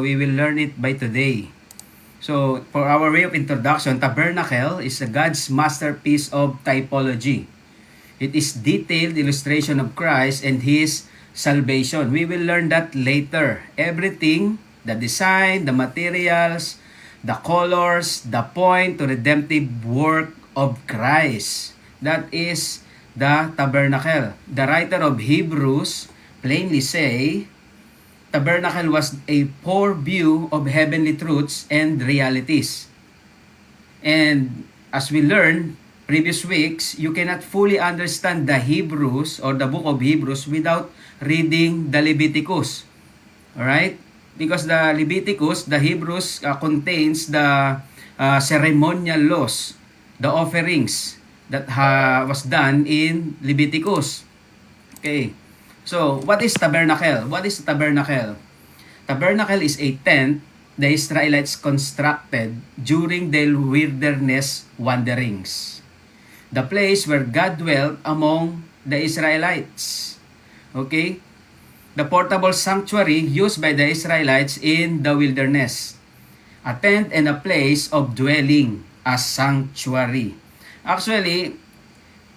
We will learn it by today. So, for our way of introduction, tabernacle is God's masterpiece of typology. It is detailed illustration of Christ and His salvation. We will learn that later. Everything, the design, the materials, the colors, the point to redemptive work of Christ. That is the tabernacle. The writer of Hebrews plainly say, tabernacle was a foreview of heavenly truths and realities. And as we learned previous weeks, you cannot fully understand the Hebrews or the book of Hebrews without reading the Leviticus. Alright? Because the Leviticus, the Hebrews contains the ceremonial laws, the offerings that was done in Leviticus. Okay. So, what is tabernacle? What is tabernacle? Tabernacle is a tent the Israelites constructed during their wilderness wanderings. The place where God dwelt among the Israelites. Okay? The portable sanctuary used by the Israelites in the wilderness. A tent and a place of dwelling, a sanctuary. Actually,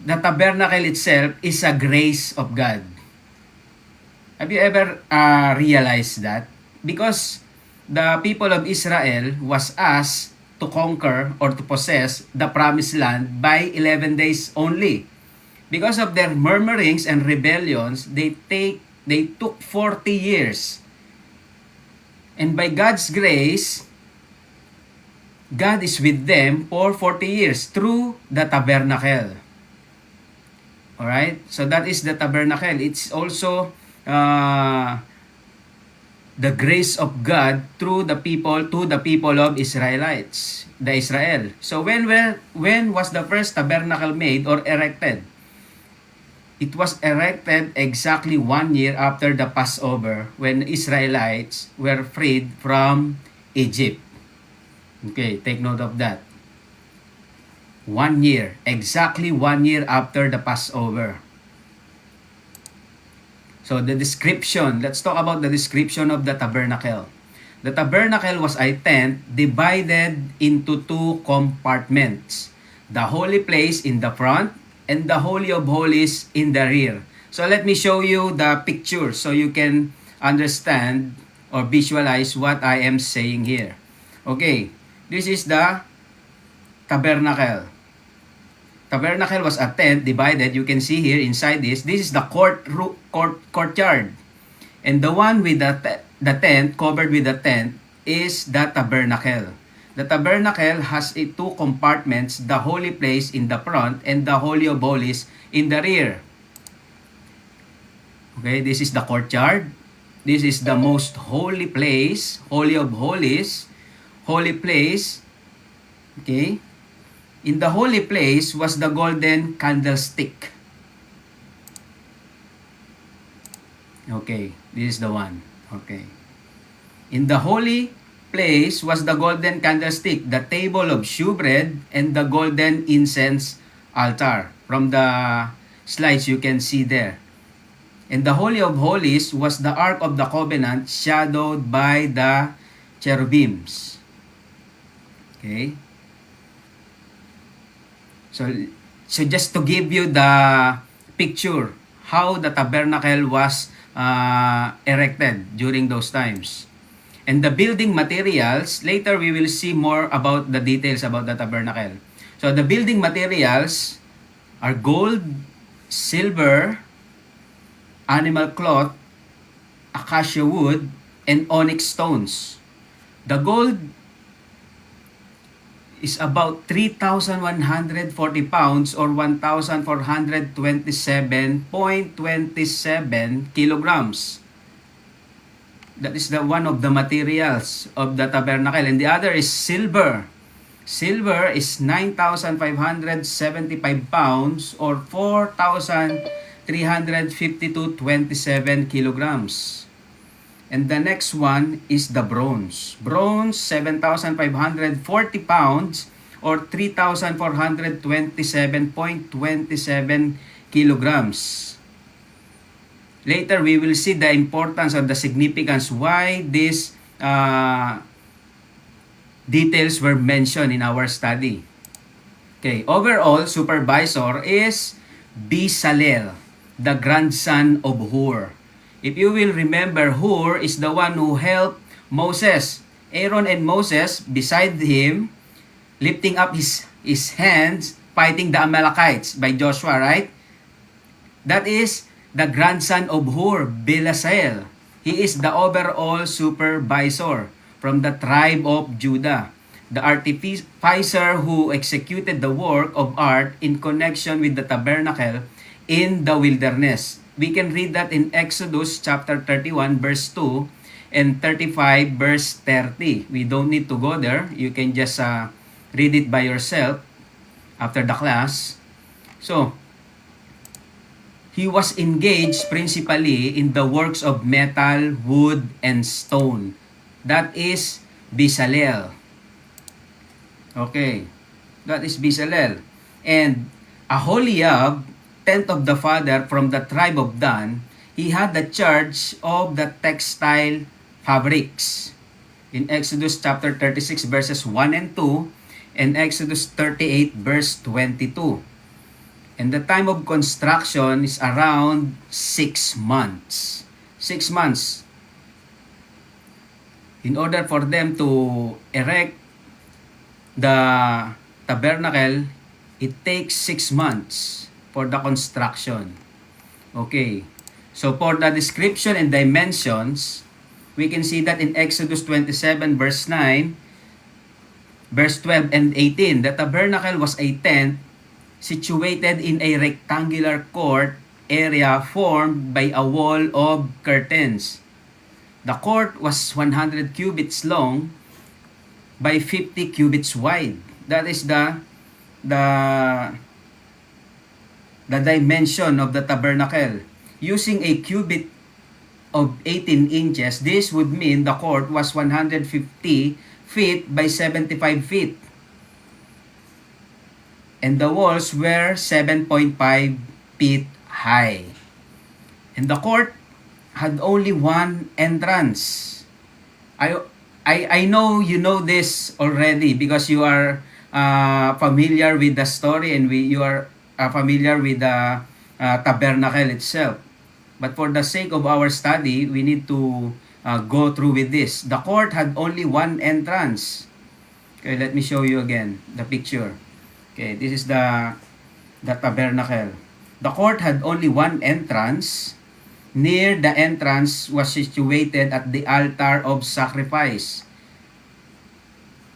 the tabernacle itself is a grace of God. Have you ever realized that? Because the people of Israel was asked to conquer or to possess the promised land by 11 days only. Because of their murmurings and rebellions, they took 40 years. And by God's grace, God is with them for 40 years through the tabernacle. Alright? So that is the tabernacle. It's also the grace of God through the people to the people of Israelites, the Israel. So when was the first tabernacle made or erected? It was erected exactly 1 year after the Passover when Israelites were freed from Egypt. Okay, take note of that. 1 year, exactly 1 year after the Passover. So the description, let's talk about the description of the tabernacle. The tabernacle was a tent divided into two compartments. The holy place in the front and the Holy of Holies in the rear. So let me show you the picture so you can understand or visualize what I am saying here. Okay, this is the tabernacle. Tabernacle was a tent divided. You can see here inside this. This is the courtyard. And the one with the tent, covered with the tent, is the tabernacle. The tabernacle has two compartments, the holy place in the front and the Holy of Holies in the rear. Okay, this is the courtyard. This is the most holy place, Holy of Holies, holy place. Okay. In the holy place was the golden candlestick. Okay, this is the one. Okay. In the holy place was the golden candlestick, the table of shewbread, and the golden incense altar. From the slides you can see there. And the Holy of Holies was the Ark of the Covenant shadowed by the cherubims. Okay. So just to give you the picture how the tabernacle was erected during those times. And the building materials, later we will see more about the details about the tabernacle. So the building materials are gold, silver, animal cloth, acacia wood, and onyx stones. The gold is about 3,140 pounds or 1,427.27 kilograms. That is the one of the materials of the tabernacle. And the other is silver. Silver is 9,575 pounds or 4,352.27 kilograms. And the next one is the bronze. Bronze, 7,540 pounds or 3,427.27 kilograms. Later, we will see the importance or the significance why this details were mentioned in our study. Okay, overall supervisor is Bezalel, the grandson of Hur. If you will remember, Hur is the one who helped Moses. Aaron and Moses beside him, lifting up his hands, fighting the Amalekites by Joshua, right? That is the grandson of Hur, Bezalel. He is the overall supervisor from the tribe of Judah, the artificer who executed the work of art in connection with the tabernacle in the wilderness. We can read that in Exodus chapter 31 verse 2 and 35 verse 30. We don't need to go there. You can just read it by yourself after the class. So, he was engaged principally in the works of metal, wood, and stone. That is Bezalel. Okay. That is Bezalel. And Aholiab, tenth of the father from the tribe of Dan, he had the charge of the textile fabrics. In Exodus chapter 36 verses 1 and 2 and Exodus 38 verse 22. And the time of construction is around 6 months. 6 months. In order for them to erect the tabernacle, it takes 6 months for the construction. Okay. So for the description and dimensions, we can see that in Exodus 27 verse 9, verse 12 and 18, the tabernacle was a tent situated in a rectangular court area formed by a wall of curtains. The court was 100 cubits long by 50 cubits wide. That is the dimension of the tabernacle. Using a cubit of 18 inches, this would mean the court was 150 feet by 75 feet. And the walls were 7.5 feet high. And the court had only one entrance. I know you know this already because you are familiar with the story and you are familiar with the tabernacle itself. But for the sake of our study, we need to go through with this. The court had only one entrance. Okay, let me show you again the picture. Okay, this is the tabernacle. The court had only one entrance. Near the entrance was situated at the altar of sacrifice.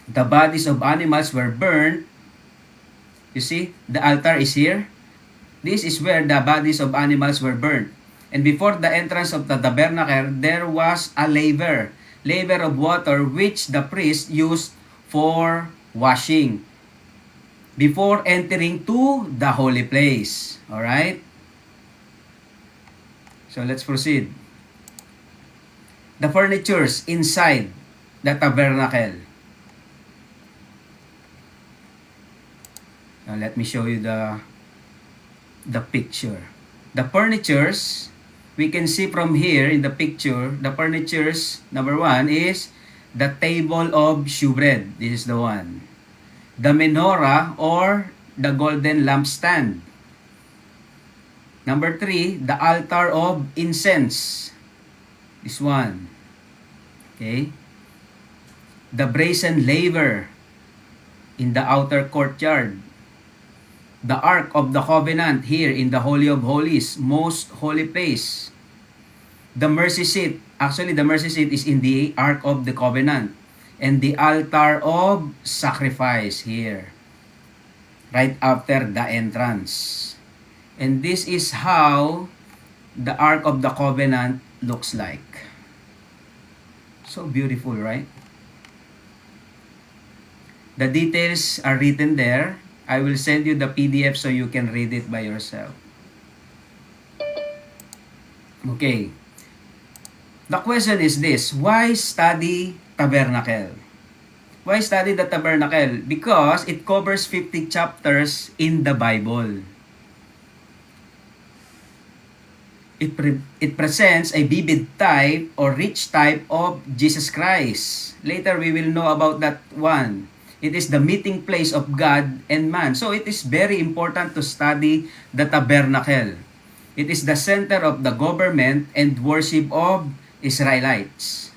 The bodies of animals were burned. You see, the altar is here. This is where the bodies of animals were burned. And before the entrance of the tabernacle, there was a laver of water which the priest used for washing before entering to the holy place. Alright? So let's proceed. The furnitures inside the tabernacle. Now let me show you the picture. The furnitures, we can see from here in the picture, the furnitures, number 1 is the table of shewbread. This is the one. The menorah or the golden lampstand. Number 3, the altar of incense. This one. Okay. The brazen laver in the outer courtyard. The Ark of the Covenant here in the Holy of Holies, most holy place. The mercy seat, actually the mercy seat is in the Ark of the Covenant. And the altar of sacrifice here, right after the entrance. And this is how the Ark of the Covenant looks like. So beautiful, right? The details are written there. I will send you the PDF so you can read it by yourself. Okay. The question is this: why study tabernacle? Why study the tabernacle? Because it covers 50 chapters in the Bible. It presents a vivid type or rich type of Jesus Christ. Later we will know about that one. It is the meeting place of God and man. So it is very important to study the tabernacle. It is the center of the government and worship of Israelites.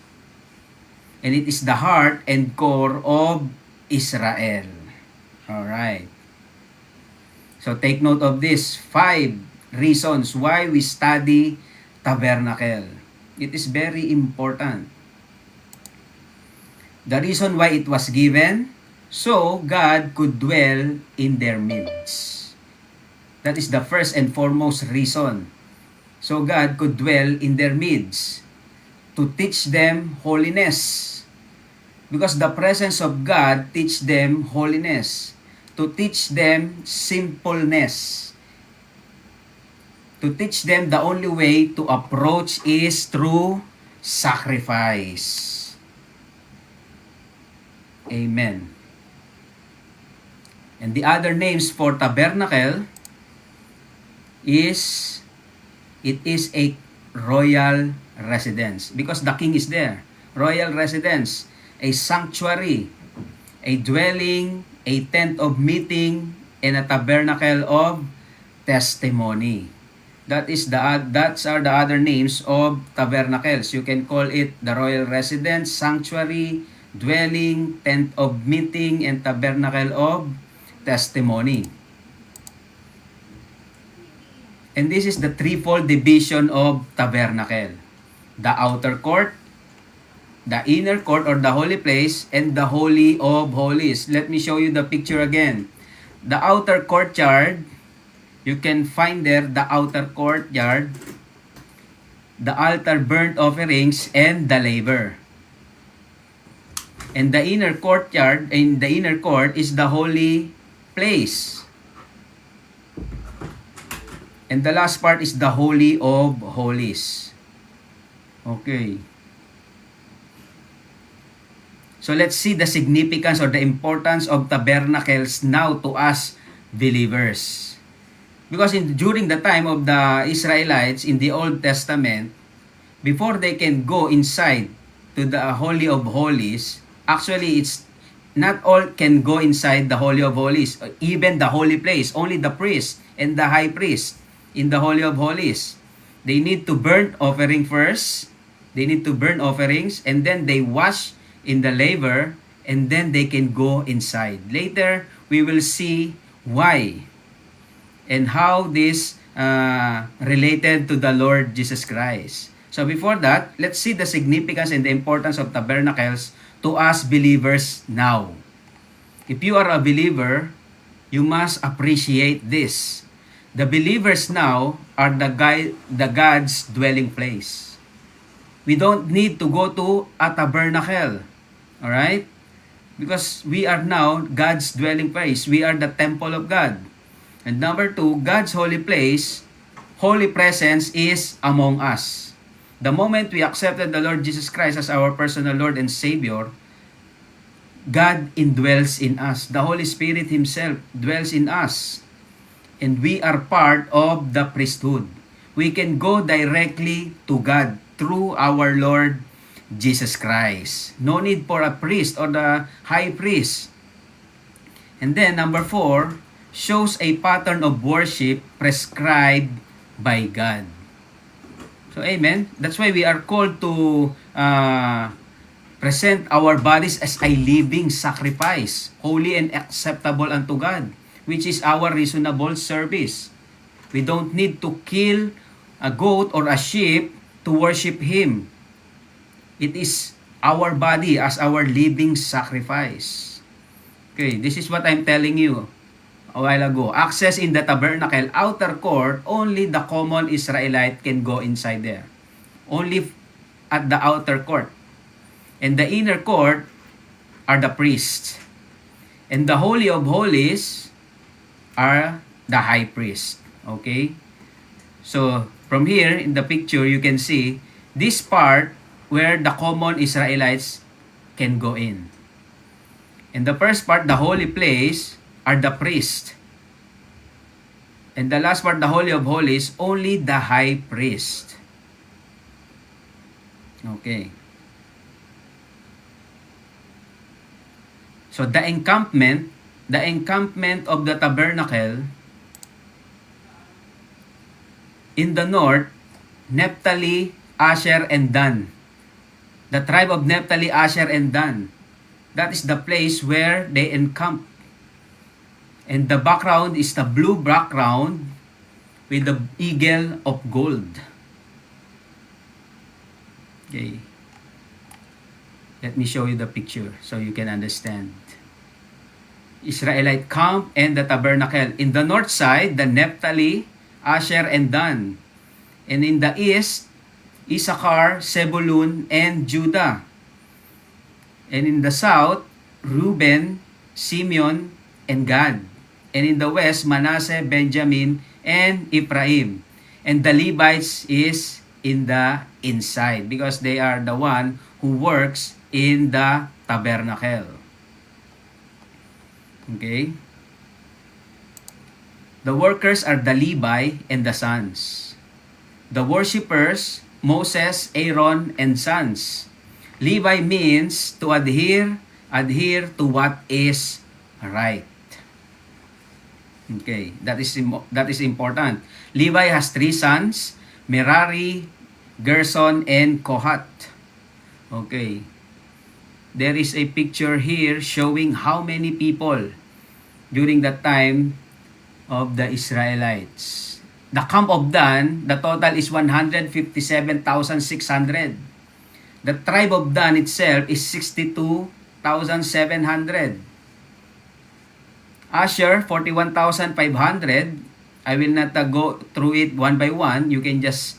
And it is the heart and core of Israel. Alright. So take note of this. 5 reasons why we study tabernacle. It is very important. The reason why it was given, so God could dwell in their midst. That is the first and foremost reason. So God could dwell in their midst to teach them holiness. Because the presence of God teach them holiness. To teach them simpleness. To teach them the only way to approach is through sacrifice. Amen. And the other names for tabernacle is, it is a royal residence. Because the king is there. Royal residence, a sanctuary, a dwelling, a tent of meeting, and a tabernacle of testimony. That's are the other names of tabernacles. You can call it the royal residence, sanctuary, dwelling, tent of meeting, and tabernacle of testimony. And this is the threefold division of tabernacle. The outer court, the inner court or the holy place, and the holy of holies. Let me show you the picture again. The outer courtyard, you can find there the outer courtyard, the altar, burnt offerings, and the laver. And the inner courtyard, in the inner court, is the holy place. And the last part is the holy of holies. Okay. So let's see the significance or the importance of tabernacles now to us believers. Because during the time of the Israelites in the Old Testament, before they can go inside to the Holy of Holies, actually it's not all can go inside the Holy of Holies, even the holy place. Only the priest and the high priest in the Holy of Holies. They need to burn offering first. They need to burn offerings and then they wash in the laver and then they can go inside. Later, we will see why and how this related to the Lord Jesus Christ. So before that, let's see the significance and the importance of tabernacles to us believers now. If you are a believer, you must appreciate this. The believers now are the God's dwelling place. We don't need to go to a tabernacle. Alright? Because we are now God's dwelling place. We are the temple of God. And number 2, God's holy place, holy presence is among us. The moment we accepted the Lord Jesus Christ as our personal Lord and Savior, God indwells in us. The Holy Spirit Himself dwells in us. And we are part of the priesthood. We can go directly to God through our Lord Jesus Christ. No need for a priest or the high priest. And then number 4, shows a pattern of worship prescribed by God. So amen. That's why we are called to present our bodies as a living sacrifice, holy and acceptable unto God, which is our reasonable service. We don't need to kill a goat or a sheep to worship Him. It is our body as our living sacrifice. Okay, this is what I'm telling you a while ago. Access in the tabernacle, outer court, only the common Israelite can go inside there. Only at the outer court. And the inner court are the priests. And the Holy of Holies are the high priest. Okay? So, from here, in the picture, you can see this part where the common Israelites can go in. In the first part, the holy place, are the priest. And the last part, the Holy of Holies, only the high priest. Okay. So the encampment of the tabernacle in the north, Naphtali, Asher, and Dan. The tribe of Naphtali, Asher, and Dan. That is the place where they encamp. And the background is the blue background with the eagle of gold. Okay. Let me show you the picture so you can understand. Israelite camp and the tabernacle. In the north side, the Naphtali, Asher, and Dan. And in the east, Issachar, Zebulun, and Judah. And in the south, Reuben, Simeon, and Gad. And in the west, Manasseh, Benjamin, and Ephraim. And the Levites is in the inside because they are the one who works in the tabernacle. Okay? The workers are the Levi and the sons. The worshippers, Moses, Aaron, and sons. Levi means to adhere to what is right. Okay, that is important. Levi has 3 sons, Merari, Gerson, and Kohat. Okay. There is a picture here showing how many people during that time of the Israelites. The camp of Dan, the total is 157,600. The tribe of Dan itself is 62,700. Asher, 41,500. I will not go through it one by one. You can just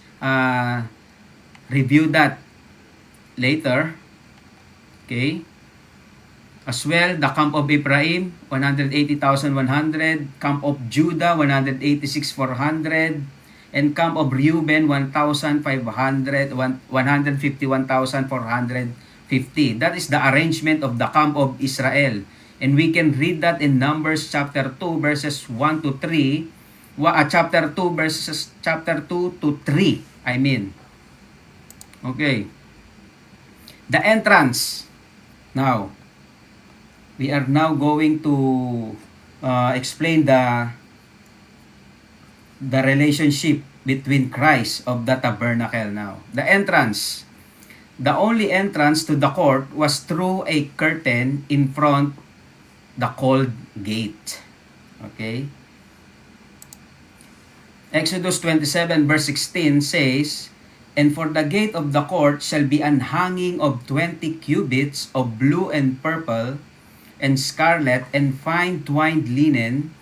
review that later. Okay. As well, the camp of Ephraim, 180,100. Camp of Judah, 186,400. And camp of Reuben, 151,450. That is the arrangement of the camp of Israel. And we can read that in Numbers chapter 2 verses 1 to 3. Chapter 2 to 3, I mean. Okay. The entrance. Now, we are now going to explain the relationship between Christ of the tabernacle now. The entrance. The only entrance to the court was through a curtain in front the called gate. Okay? Exodus 27 verse 16 says, "And for the gate of the court shall be an hanging of 20 cubits of blue and purple and scarlet and fine twined linen,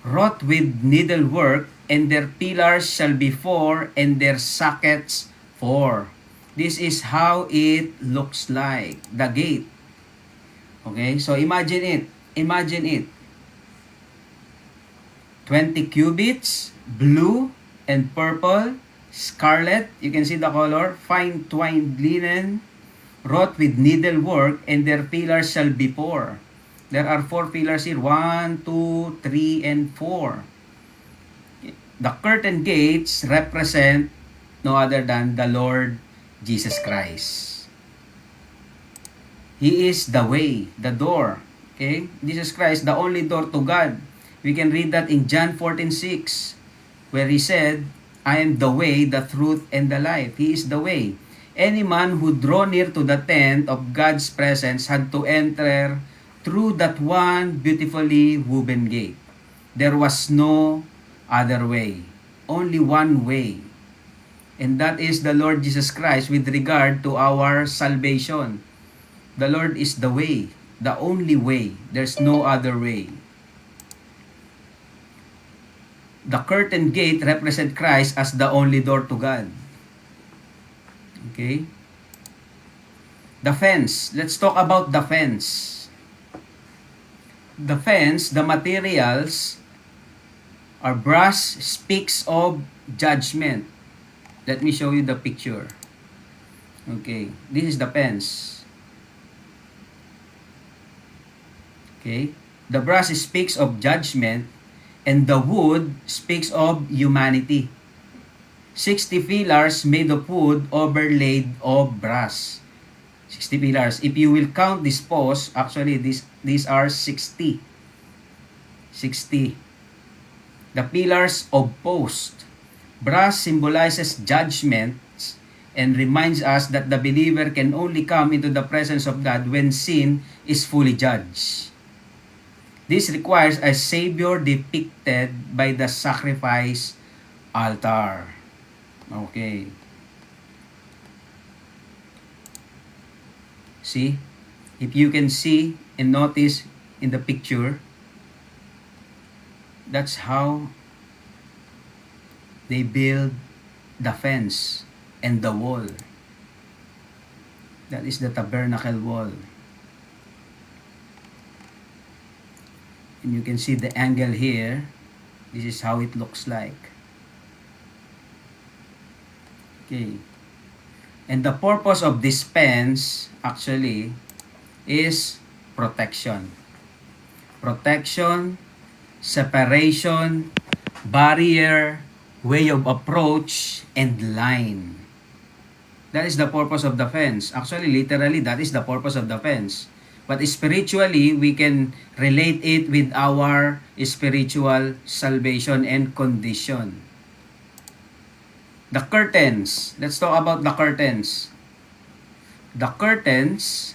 wrought with needlework, and their pillars shall be 4 and their sockets 4." This is how it looks like, the gate. Okay, so imagine it. 20 cubits, blue and purple, scarlet, you can see the color, fine twined linen, wrought with needlework, and their pillars shall be 4. There are 4 pillars here, 1, 2, 3, and 4. The curtain gates represent no other than the Lord Jesus Christ. He is the way, the door. Okay? Jesus Christ, the only door to God. We can read that in John 14:6, where He said, "I am the way, the truth, and the life." He is the way. Any man who draw near to the tent of God's presence had to enter through that one beautifully woven gate. There was no other way. Only one way. And that is the Lord Jesus Christ with regard to our salvation. The Lord is the way, the only way. There's no other way. The curtain gate represents Christ as the only door to God. Okay? The fence. Let's talk about the fence. The fence, the materials, are brass, speaks of judgment. Let me show you the picture. Okay, this is the fence. Okay, the brass speaks of judgment, And the wood speaks of humanity. 60 pillars made of wood overlaid of brass. 60 pillars. If you will count these posts, actually these are 60. 60. The pillars of post. Brass symbolizes judgments and reminds us that the believer can only come into the presence of God when sin is fully judged. This requires a Savior depicted by the sacrifice altar. Okay. See? If you can see and notice in the picture, that's how they build the fence and the wall. That is the tabernacle wall. And you can see the angle here. This is how it looks like. Okay. And the purpose of this fence actually is protection. Protection, separation, barrier, way of approach, and line. That is the purpose of the fence. Actually, literally, that is the purpose of the fence. But spiritually, we can relate it with our spiritual salvation and condition. The curtains. Let's talk about the curtains. The curtains,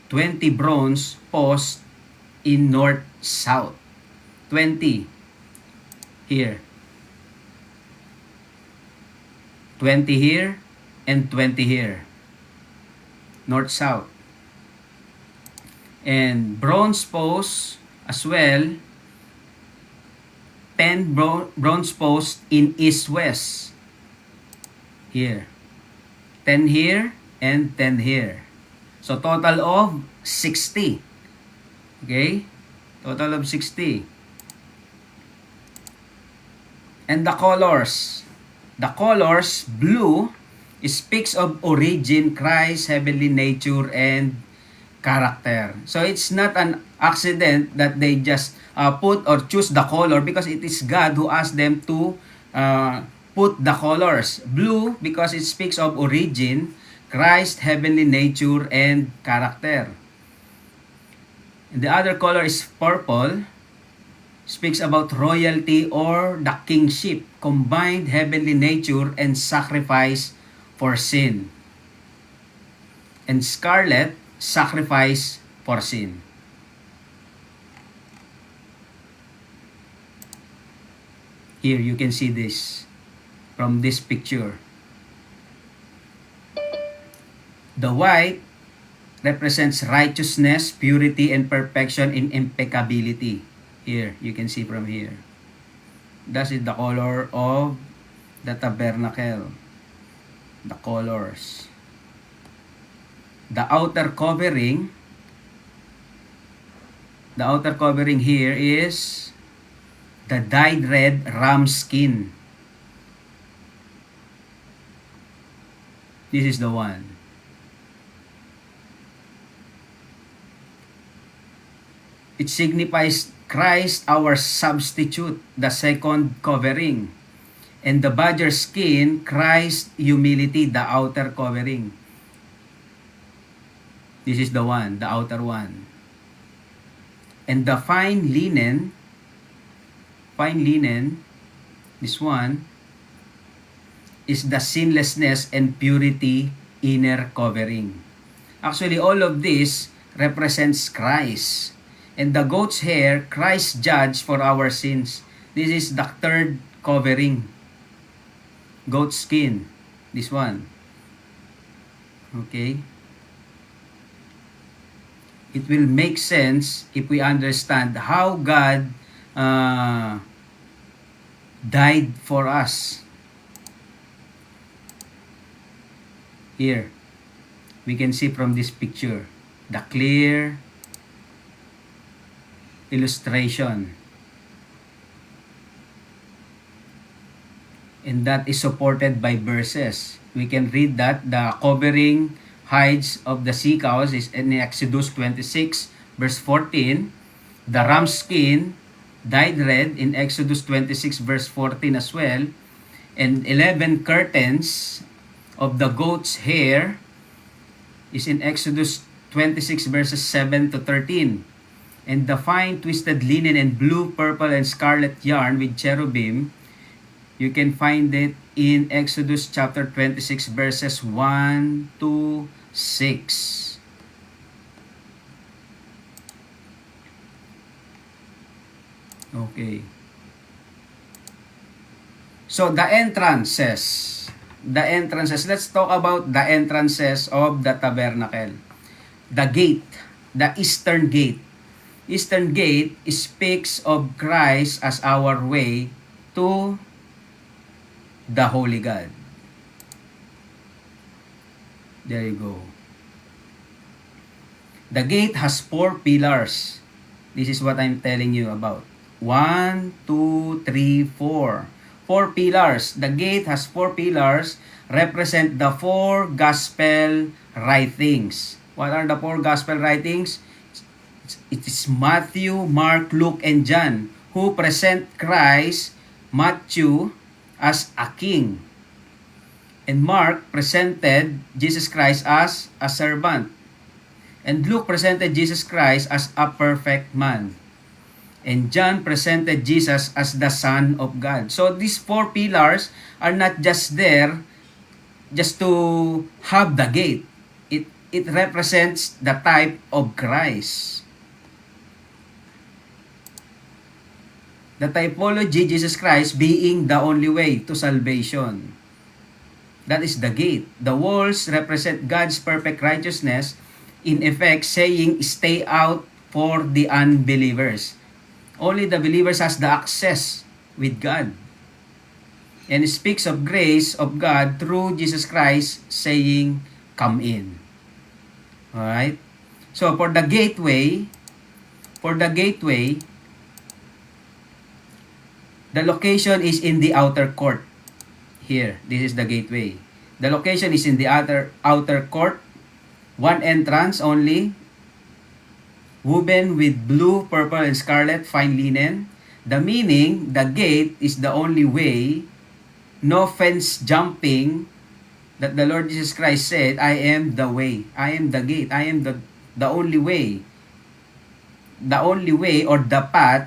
20 bronze posts in north-south. 20 here. 20 here and 20 here. North-south. And bronze posts as well. 10 bronze posts in east-west. Here. 10 here and 10 here. So total of 60. Okay? Total of 60. And the colors. The colors, blue, speaks of origin, Christ, heavenly nature, and character. So it's not an accident that they just put or choose the color, because it is God who asked them to put the colors. Blue because it speaks of origin, Christ, heavenly nature, and character. And the other color is purple, speaks about royalty or the kingship, combined heavenly nature and sacrifice for sin. And scarlet, sacrifice for sin. Here you can see this from this picture. The white represents righteousness, purity, and perfection in impeccability. Here, you can see from here. That is the color of the tabernacle. The colors. The outer covering here is the dyed red ram skin. This is the one. It signifies Christ, our substitute, the second covering. And the badger skin, Christ, humility, the outer covering. This is the one, the outer one. And the fine linen, this one, is the sinlessness and purity inner covering. Actually, all of this represents Christ. And the goat's hair, Christ judge for our sins. This is the third covering. Goat skin. This one. Okay. It will make sense if we understand how God died for us. Here, we can see from this picture the clear illustration, and that is supported by verses. We can read that the covering hides of the sea cows is in Exodus 26 verse 14. The ram skin dyed red in Exodus 26 verse 14 as well, and 11 curtains of the goat's hair is in Exodus 26 verses 7 to 13. And the fine twisted linen and blue, purple, and scarlet yarn with cherubim, you can find it in Exodus chapter 26 verses 1 to 6. Okay. So the entrances. Let's talk about the entrances of the tabernacle. The gate, the eastern gate. Eastern gate speaks of Christ as our way to the Holy God. There you go. The gate has 4 pillars. This is what I'm telling you about. 1, 2, 3, 4. 4 pillars. The gate has 4 pillars, represent the 4 gospel writings. What are the 4 gospel writings? It is Matthew, Mark, Luke, and John, who present Christ, Matthew, as a king. And Mark presented Jesus Christ as a servant. And Luke presented Jesus Christ as a perfect man. And John presented Jesus as the Son of God. So these 4 pillars are not just there just to have the gate. It represents the type of Christ. The typology, Jesus Christ being the only way to salvation. That is the gate. The walls represent God's perfect righteousness, in effect saying, stay out for the unbelievers. Only the believers has the access with God. And it speaks of grace of God through Jesus Christ saying, come in. Alright? So for the gateway, the location is in the outer court. Here, this is the gateway. The location is in the outer court. One entrance only, woven with blue, purple, and scarlet fine linen. The meaning, the gate is the only way, no fence jumping, that the Lord Jesus Christ said, I am the way, I am the gate, I am the only way. The only way or the path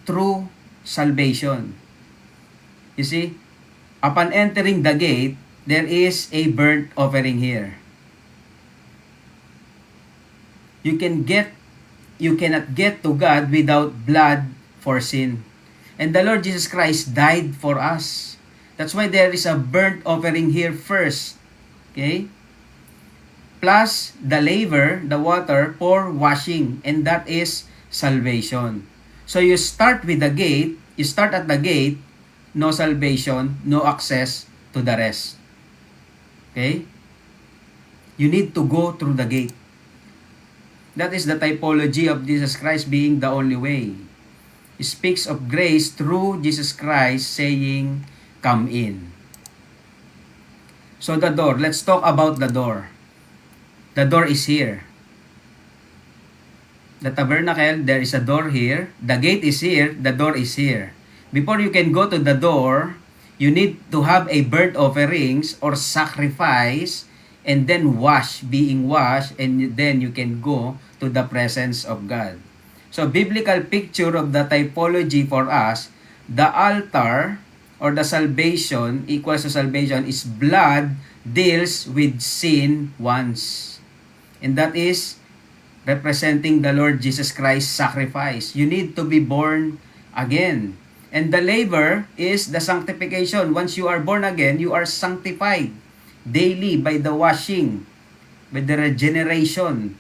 through salvation. You see, upon entering the gate, there is a burnt offering here. You cannot get to God without blood for sin. And the Lord Jesus Christ died for us. That's why there is a burnt offering here first. Okay? Plus the laver, the water for washing, and that is salvation. So you start with the gate, you start at the gate, no salvation, no access to the rest. Okay? You need to go through the gate. That is the typology of Jesus Christ being the only way. He speaks of grace through Jesus Christ saying, come in. So the door, let's talk about the door. The door is here. The tabernacle, there is a door here. The gate is here. The door is here. Before you can go to the door, you need to have a burnt offerings or sacrifice and then being washed, and then you can go to the presence of God. So, biblical picture of the typology for us, the altar or the salvation equals to salvation is blood deals with sin once. And that is representing the Lord Jesus Christ's sacrifice. You need to be born again. And the laver is the sanctification. Once you are born again, you are sanctified daily by the washing, by the regeneration,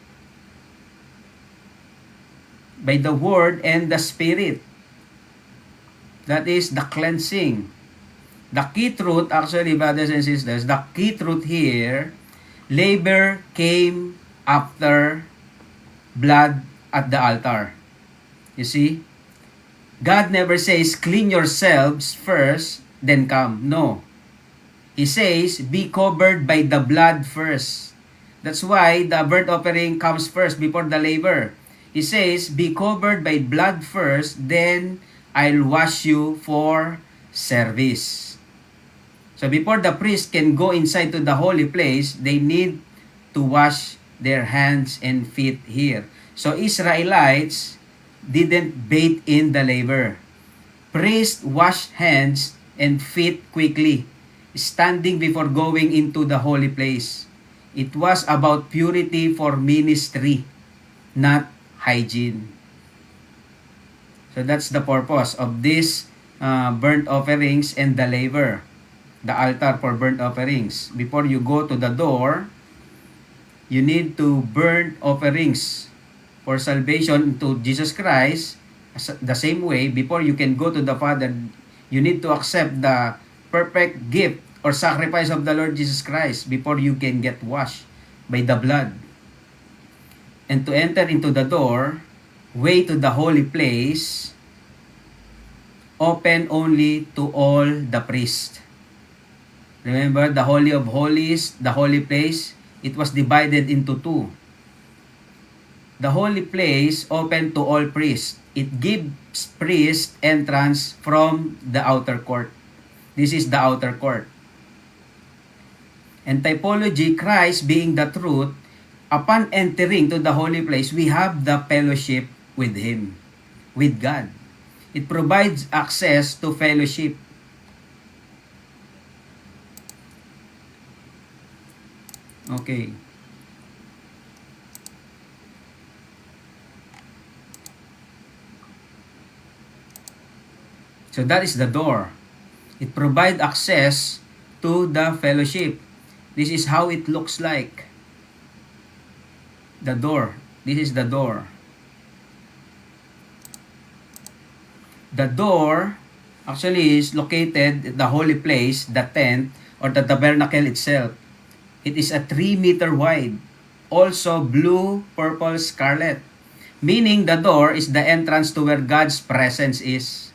by the word and the spirit. That is the cleansing. The key truth, actually, brothers and sisters, the key truth here, labor came after blood at the altar. You see? God never says, clean yourselves first, then come. No. He says, be covered by the blood first. That's why the burnt offering comes first before the labor. He says, be covered by blood first, then I'll wash you for service. So before the priest can go inside to the holy place, they need to wash their hands and feet here. So Israelites didn't bathe in the laver. Priests washed hands and feet quickly, standing before going into the holy place. It was about purity for ministry, not hygiene. So that's the purpose of this burnt offerings and the laver, the altar for burnt offerings. Before you go to the door, you need to burn offerings for salvation to Jesus Christ. The same way, before you can go to the Father, you need to accept the perfect gift or sacrifice of the Lord Jesus Christ before you can get washed by the blood. And to enter into the door, way to the holy place, open only to all the priests. Remember, the Holy of Holies, the holy place, it was divided into two. The holy place open to all priests. It gives priests entrance from the outer court. This is the outer court. And typology, Christ being the truth, upon entering to the holy place, we have the fellowship with Him, with God. It provides access to fellowship. Okay. So that is the door. It provides access to the fellowship. This is how it looks like. The door. This is the door. The door actually is located at the holy place, the tent, or the tabernacle itself. It is a 3-meter wide. Also blue, purple, scarlet. Meaning the door is the entrance to where God's presence is.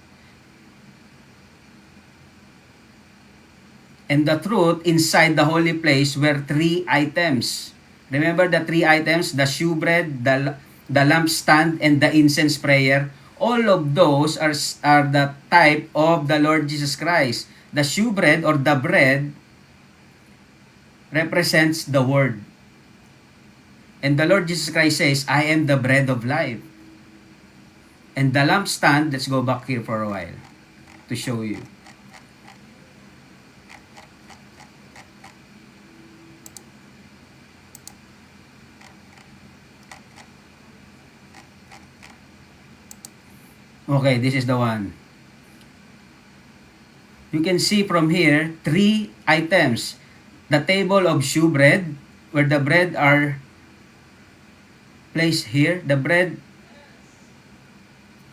And the truth, inside the holy place were 3 items. Remember the 3 items, the shewbread, the lampstand, and the incense prayer. All of those are the type of the Lord Jesus Christ. The shewbread or the bread represents the Word. And the Lord Jesus Christ says, I am the bread of life. And the lampstand, let's go back here for a while to show you. Okay, this is the one. You can see from here, 3 items. The table of shewbread, where the bread are placed here. The bread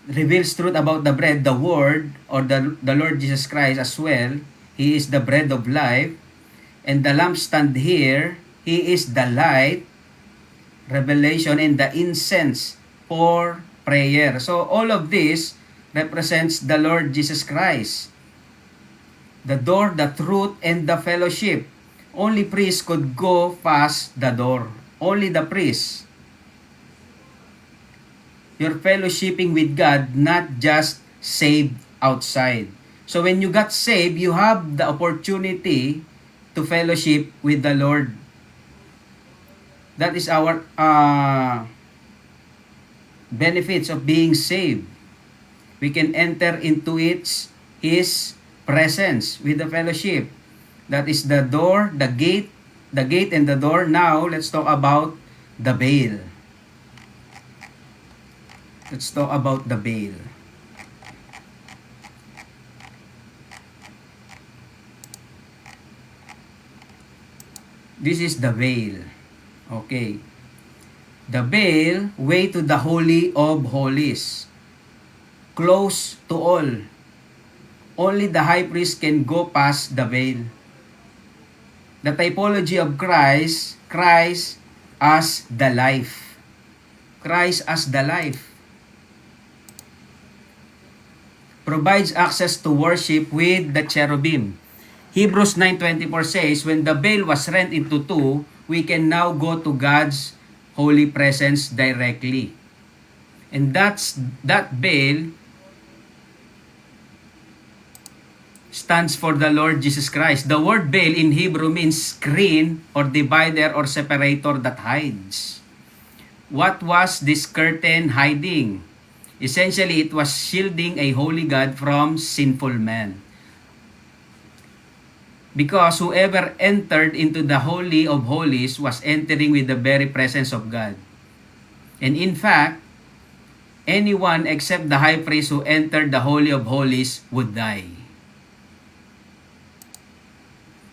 reveals truth about the bread, the Word, or the Lord Jesus Christ as well. He is the bread of life. And the lampstand here, He is the light, revelation, and the incense for prayer. So all of this represents the Lord Jesus Christ. The door, the truth, and the fellowship. Only priests could go past the door. Only the priests. You're fellowshipping with God, not just saved outside. So when you got saved, you have the opportunity to fellowship with the Lord. That is our benefits of being saved. We can enter into His presence with the fellowship. That is the door, the gate and the door. Now, let's talk about the veil. Let's talk about the veil. This is the veil. Okay. The veil, way to the Holy of Holies. Close to all. Only the high priest can go past the veil. The typology of Christ, Christ as the life. Christ as the life. Provides access to worship with the cherubim. Hebrews 9:24 says, when the veil was rent into two, we can now go to God's holy presence directly. And that veil stands for the Lord Jesus Christ. The word veil in Hebrew means screen or divider or separator that hides. What was this curtain hiding? Essentially, it was shielding a holy God from sinful man. Because whoever entered into the Holy of Holies was entering with the very presence of God. And in fact, anyone except the high priest who entered the Holy of Holies would die.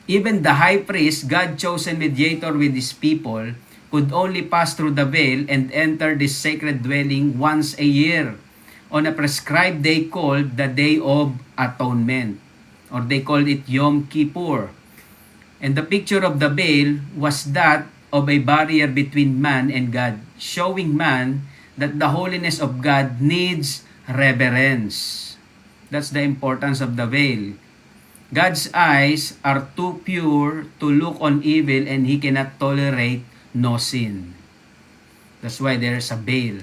Even the high priest, God's chosen mediator with his people, could only pass through the veil and enter this sacred dwelling once a year on a prescribed day called the Day of Atonement, or they called it Yom Kippur. And the picture of the veil was that of a barrier between man and God, showing man that the holiness of God needs reverence. That's the importance of the veil. God's eyes are too pure to look on evil, and He cannot tolerate no sin. That's why there's a veil.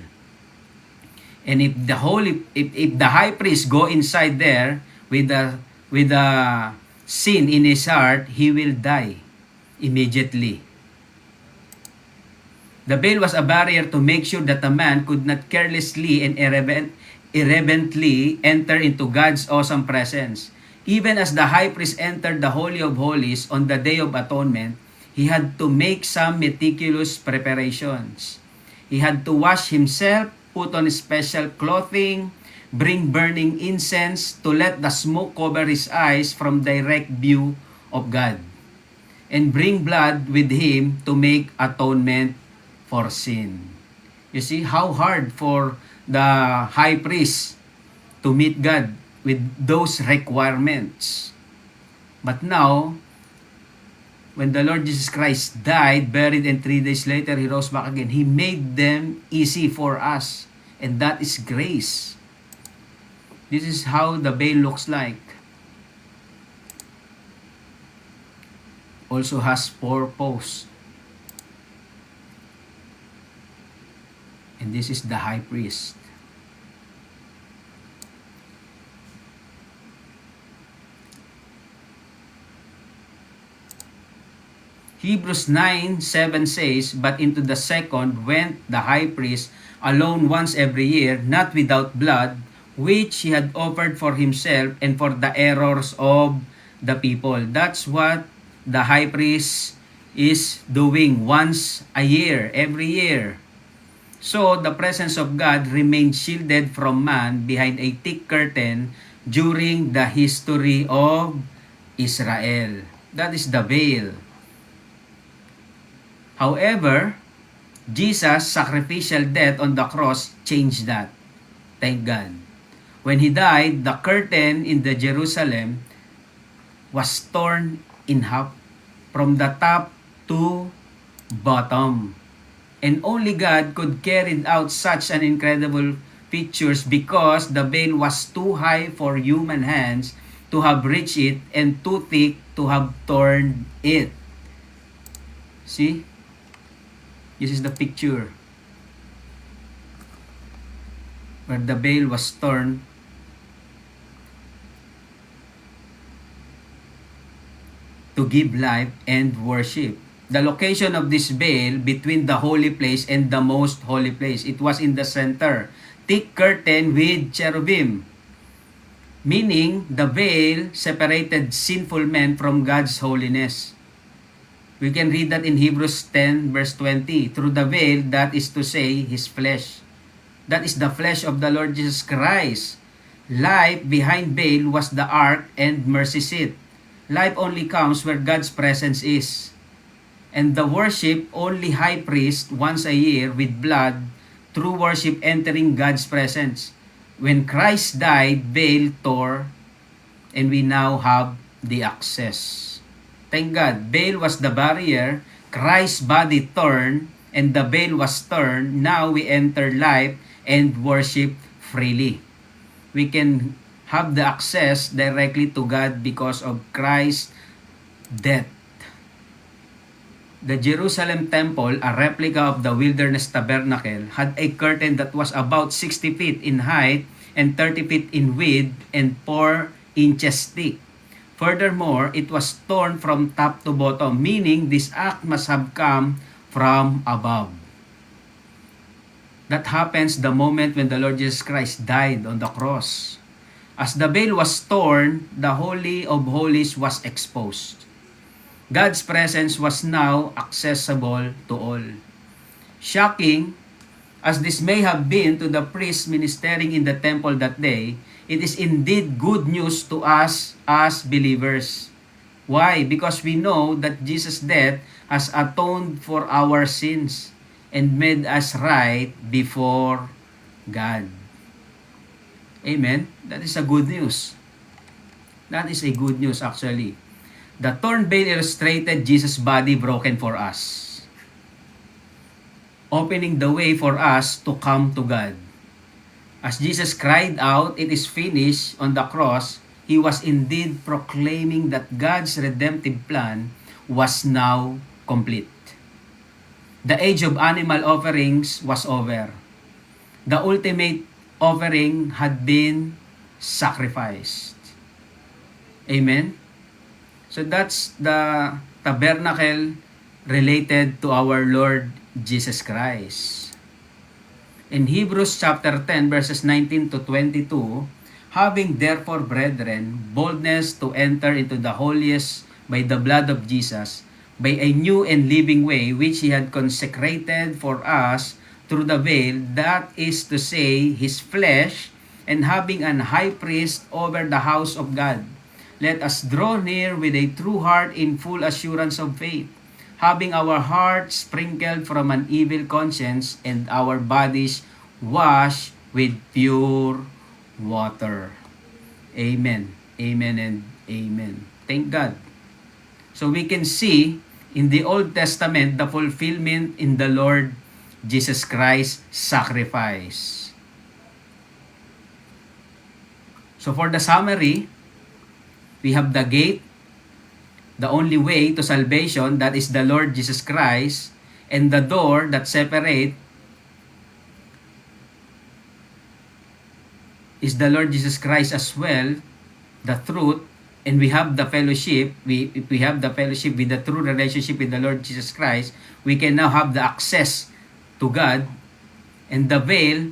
And if the high priest go inside there with the sin in his heart, he will die immediately. The veil was a barrier to make sure that a man could not carelessly and irreverently enter into God's awesome presence. Even as the high priest entered the Holy of Holies on the Day of Atonement, he had to make some meticulous preparations. He had to wash himself, put on special clothing, bring burning incense to let the smoke cover his eyes from direct view of God, and bring blood with him to make atonement for sin. You see how hard for the high priest to meet God with those requirements. But now, when the Lord Jesus Christ died, buried, and 3 days later He rose back again, He made them easy for us. And that is grace. This is how the veil looks like. Also has 4 posts. And this is the high priest. Hebrews 9:7 says, "But into the second went the high priest alone once every year, not without blood, which he had offered for himself and for the errors of the people." That's what the high priest is doing once a year, every year. So the presence of God remained shielded from man behind a thick curtain during the history of Israel. That is the veil. However, Jesus' sacrificial death on the cross changed that. Thank God. When He died, the curtain in the Jerusalem was torn in half from the top to bottom. And only God could carry out such an incredible features because the veil was too high for human hands to have reached it and too thick to have torn it. See? This is the picture where the veil was torn to give life and worship. The location of this veil between the holy place and the most holy place, it was in the center. Thick curtain with cherubim. Meaning, the veil separated sinful men from God's holiness. We can read that in Hebrews 10 verse 20. Through the veil, that is to say, His flesh. That is the flesh of the Lord Jesus Christ. Life behind veil was the ark and mercy seat. Life only comes where God's presence is. And the worship only high priest once a year with blood, true worship entering God's presence. When Christ died, veil tore, and we now have the access. Thank God, veil was the barrier, Christ's body torn, and the veil was torn. Now we enter life and worship freely. We can have the access directly to God because of Christ's death. The Jerusalem temple, a replica of the wilderness tabernacle, had a curtain that was about 60 feet in height and 30 feet in width and 4 inches thick. Furthermore, it was torn from top to bottom, meaning this act must have come from above. That happens the moment when the Lord Jesus Christ died on the cross. As the veil was torn, the Holy of Holies was exposed. God's presence was now accessible to all. Shocking as this may have been to the priests ministering in the temple that day, it is indeed good news to us as believers. Why? Because we know that Jesus' death has atoned for our sins and made us right before God. Amen? That is a good news. That is a good news actually. The torn veil illustrated Jesus' body broken for us, opening the way for us to come to God. As Jesus cried out, "It is finished," on the cross, He was indeed proclaiming that God's redemptive plan was now complete. The age of animal offerings was over. The ultimate offering had been sacrificed. Amen? So that's the tabernacle related to our Lord Jesus Christ. In Hebrews chapter 10 verses 19 to 22, having therefore, brethren, boldness to enter into the holiest by the blood of Jesus, by a new and living way which He had consecrated for us through the veil, that is to say, His flesh, and having an high priest over the house of God, let us draw near with a true heart in full assurance of faith, having our hearts sprinkled from an evil conscience and our bodies washed with pure water. Amen. Amen and amen. Thank God. So we can see in the Old Testament the fulfillment in the Lord Jesus Christ's sacrifice. So for the summary, we have the gate, the only way to salvation, that is the Lord Jesus Christ, and the door that separate is the Lord Jesus Christ as well, the truth, and we have the fellowship. If we have the fellowship with the true relationship with the Lord Jesus Christ, we can now have the access to God, and the veil,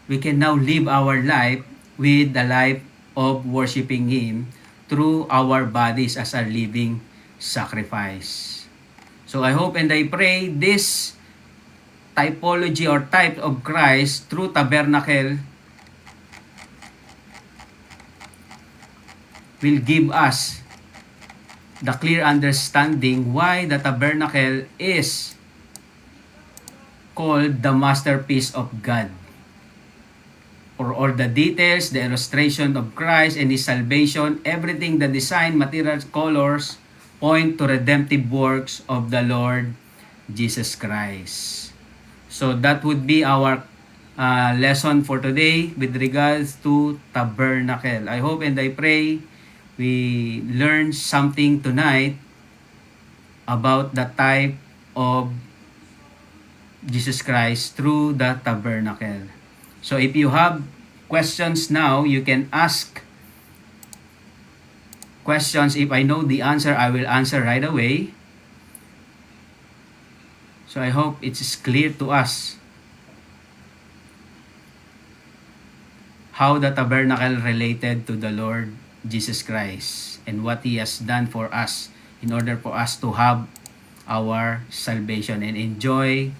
we can now live our life with the life of worshiping Him through our bodies as a living sacrifice. So I hope and I pray this typology or type of Christ through tabernacle will give us the clear understanding why the tabernacle is called the masterpiece of God. Or the details, the illustration of Christ and His salvation, everything, the design, materials, colors, point to redemptive works of the Lord Jesus Christ. So that would be our lesson for today with regards to tabernacle. I hope and I pray we learn something tonight about the type of Jesus Christ through the tabernacle. So if you have questions now, you can ask questions. If I know the answer, I will answer right away. So I hope it is clear to us how the tabernacle related to the Lord Jesus Christ and what He has done for us in order for us to have our salvation and enjoy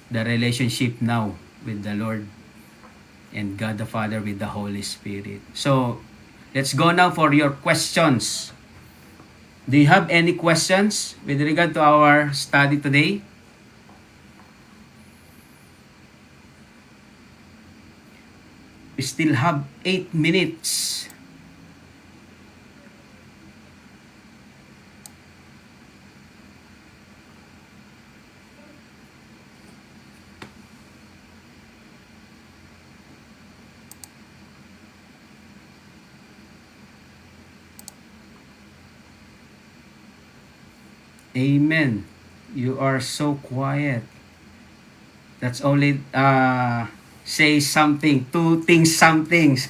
the relationship now with the Lord and God the Father with the Holy Spirit. So, let's go now for your questions. Do you have any questions with regard to our study today? We still have 8 minutes. Amen. You are so quiet. That's only say something, two things, some things.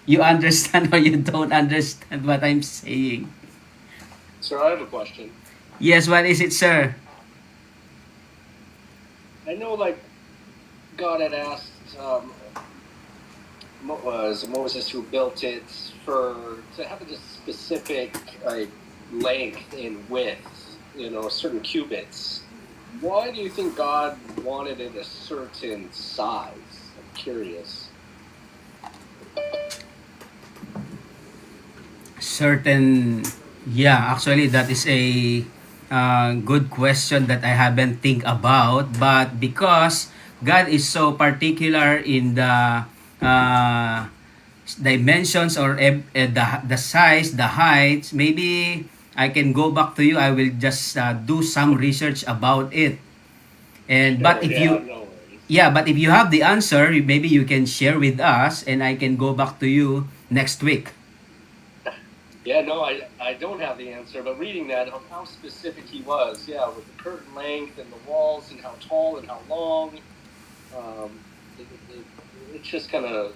You understand or you don't understand what I'm saying. Sir, I have a question. Yes, what is it, sir? I know, like, God had asked was Moses who built it to have a specific like length and width, certain cubits. Why do you think God wanted it a certain size? I'm curious. Certain, yeah, actually that is a good question that I haven't think about, but because God is so particular in the uh, dimensions or the size, the heights, maybe I can go back to you. I will just do some research about it. And but Sure, if yeah, you, no worries. yeah, but if you have the answer, maybe you can share with us, and I can go back to you next week. Yeah, no, I don't have the answer, but reading that, how specific he was, yeah, with the curtain length and the walls and how tall and how long, it, it, it's just kind of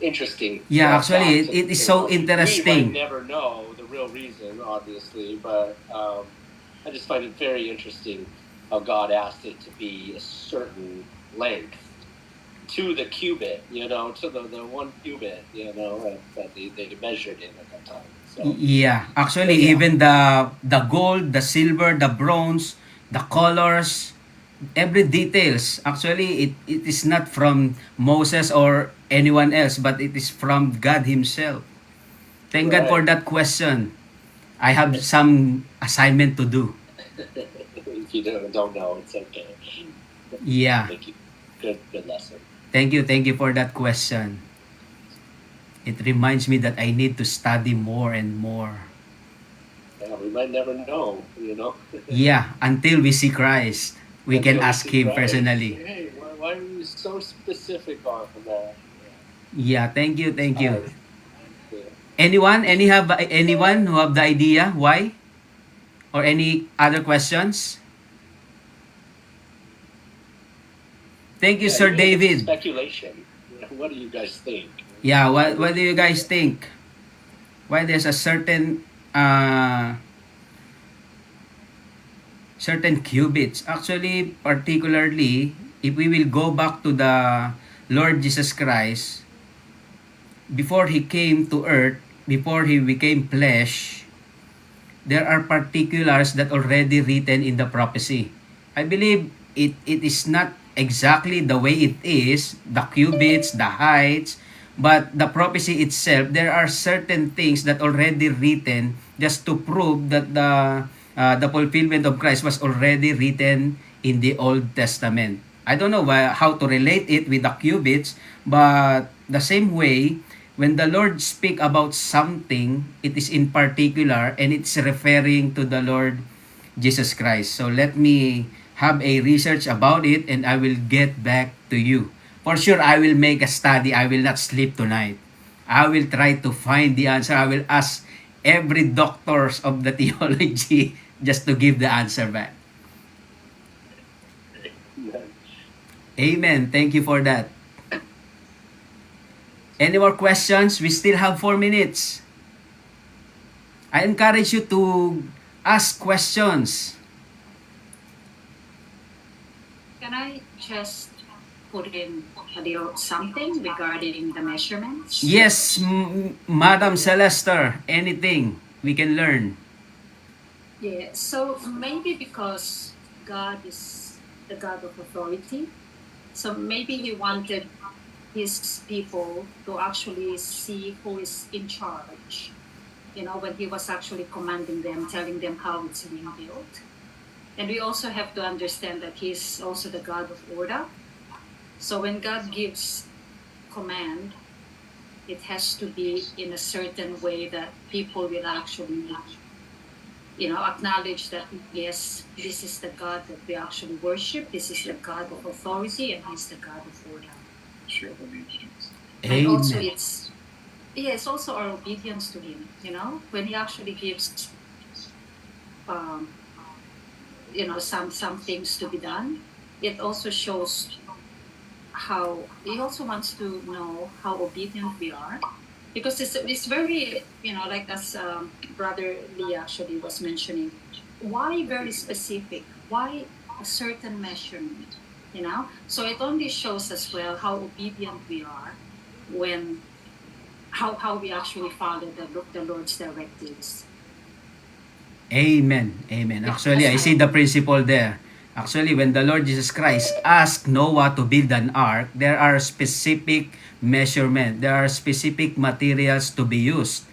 interesting Yeah, actually, fact it, to it is think so about. We might interesting. never know the real reason, obviously, but I just find it very interesting how God asked it to be a certain length to the cubit, to the one cubit, that they measured in at that time. Yeah, So actually, yeah, even the gold, the silver, the bronze, the colors, every details. Actually, it is not from Moses or anyone else, but it is from God Himself. Thank God for right. that question. I have some assignment to do. If you don't know, it's okay. Yeah. Thank you. Good lesson. Thank you for that question. It reminds me that I need to study more and more. Yeah, we might never know. Yeah, until we see Christ, we can Until we ask see Him Christ. personally. Hey, why are you so specific on that? Yeah, thank you, thank you. Size. Yeah. Anyone who have the idea why or any other questions? Thank you, Yeah, Sir even if it's David. speculation, what do you guys think? Yeah, I what do really you guys think? Why there's a uh certain qubits? Actually, particularly if we will go back to the Lord Jesus Christ before he came to earth, before he became flesh, there are particulars that already written in the prophecy. I believe it is not exactly the way it is, the qubits, the heights, but the prophecy itself, there are certain things that already written just to prove that the fulfillment of Christ was already written in the Old Testament. I don't know how to relate it with the qubits, but the same way, when the Lord speak about something, it is in particular and it's referring to the Lord Jesus Christ. So let me have a research about it and I will get back to you. For sure, I will make a study. I will not sleep tonight. I will try to find the answer. I will ask every doctors of the theology just to give the answer back. Amen. Thank you for that. Any more questions? We still have 4 minutes. I encourage you to ask questions. Can I just put in a little something regarding the measurements? Yes, Madam Celester, anything we can learn. Yeah, so maybe because God is the God of authority, so maybe He wanted His people to actually see who is in charge, when He was actually commanding them, telling them how it's being built. And we also have to understand that He's also the God of order. So when God gives command, it has to be in a certain way that people will actually, acknowledge that, yes, this is the God that we actually worship. This is the God of authority, and He's the God of order. And also Amen. it's also our obedience to Him, when He actually gives, um, some things to be done. It also shows how he also wants to know how obedient we are, because it's very, like as Brother Lee actually was mentioning, why very specific, why a certain measurement, so it only shows as well how obedient we are when how we actually follow the Lord's directives. Amen. Amen. Yeah, Actually, I that's see all. the principle there. Actually, when the Lord Jesus Christ asked Noah to build an ark, there are specific measurement. There are specific materials to be used.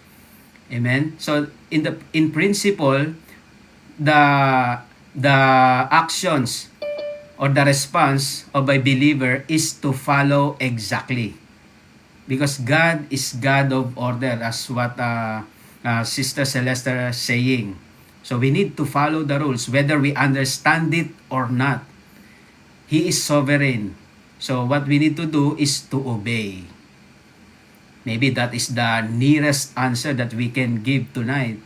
Amen. So in principle, the the actions or the response of a believer is to follow exactly, because God is God of order, as what Sister Celeste is saying. So we need to follow the rules whether we understand it or not. He is sovereign. So what we need to do is to obey. Maybe that is the nearest answer that we can give tonight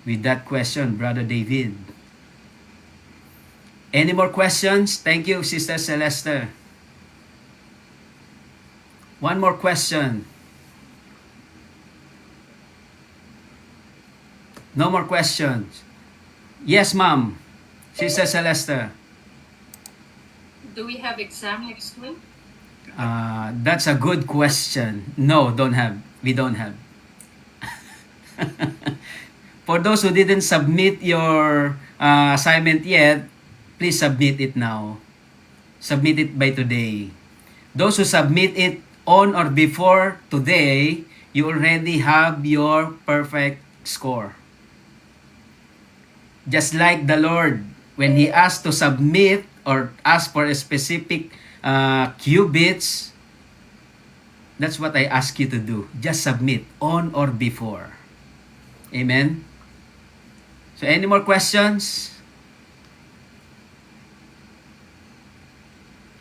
with that question, Brother David. Any more questions? Thank you, Sister Celeste. One more question. No more questions. Yes, ma'am. Sister Celeste. Do we have exam next week? That's a good question. No, don't have. We don't have. For those who didn't submit your assignment yet, please submit it now. Submit it by today. Those who submit it on or before today, you already have your perfect score. Just like the Lord, when He asked to submit or ask for a specific qubits, that's what I ask you to do. Just submit on or before. Amen? So any more questions?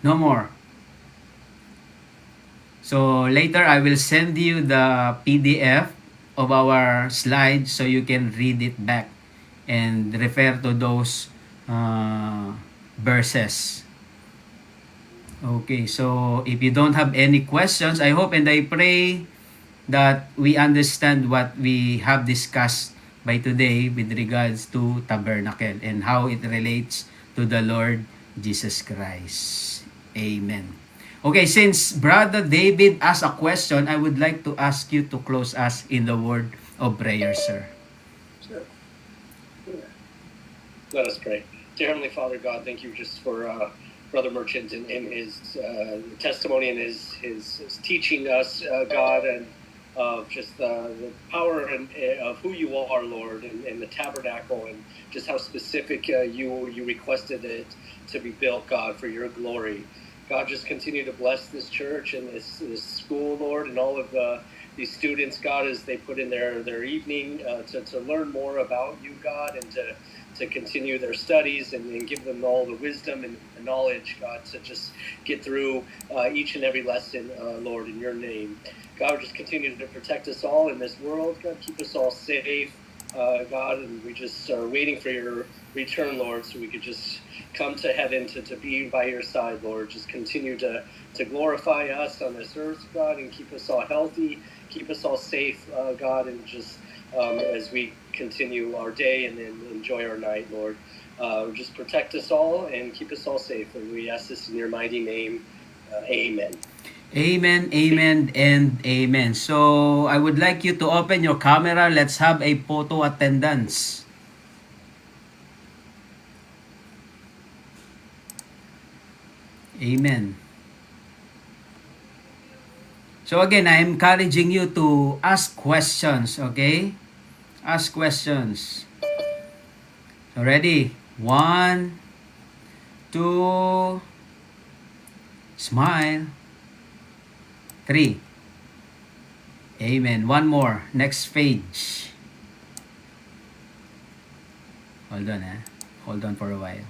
No more. So later I will send you the PDF of our slides so you can read it back and refer to those verses. Okay, so if you don't have any questions, I hope and I pray that we understand what we have discussed by today with regards to tabernacle and how it relates to the Lord Jesus Christ. Amen. Okay, since Brother David asked a question, I would like to ask you to close us in the word of prayer, sir. Sure. Yeah. Let us pray. Dear Heavenly Father, God, thank you just for Brother Merchant and his testimony and his teaching us, God, and of just the power of who you are, Lord, and the tabernacle, and just how specific you requested it to be built, God, for your glory. God, just continue to bless this church and this school, Lord, and all of these students, God, as they put in their evening to learn more about you, God, and to continue their studies and give them all the wisdom and the knowledge, God, to just get through each and every lesson, Lord, in your name. God, just continue to protect us all in this world. God, keep us all safe, God, and we just are waiting for your return, Lord, so we could just come to heaven to be by your side, Lord. Just continue to glorify us on this earth, God, and keep us all healthy, keep us all safe, God, and just as we continue our day and then enjoy our night, Lord. Just protect us all and keep us all safe. And we ask this in your mighty name. Amen. Amen, amen, and amen. So, I would like you to open your camera. Let's have a photo attendance. Amen. So again, I am encouraging you to ask questions, okay? Ask questions. So ready? 1, 2, smile. 3. Amen. One more. Next page. Hold on, eh? Hold on for a while.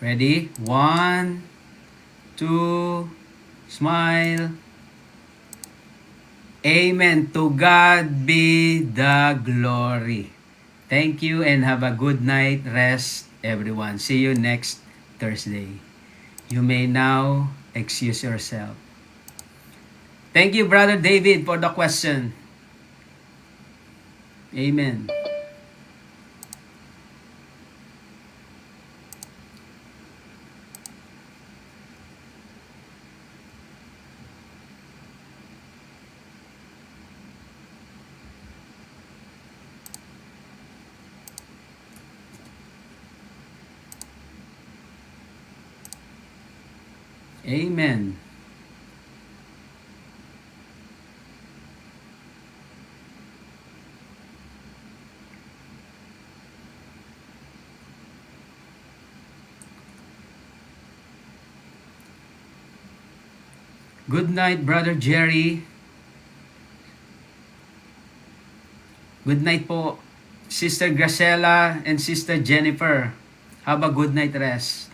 Ready? 1, 2, Smile. Amen. To God be the glory. Thank you and have a good night rest, everyone. See you next Thursday. You may now excuse yourself. Thank you, Brother David, for the question. Amen. Amen. Good night, Brother Jerry. Good night po, Sister Graciela and Sister Jennifer. Have a good night rest.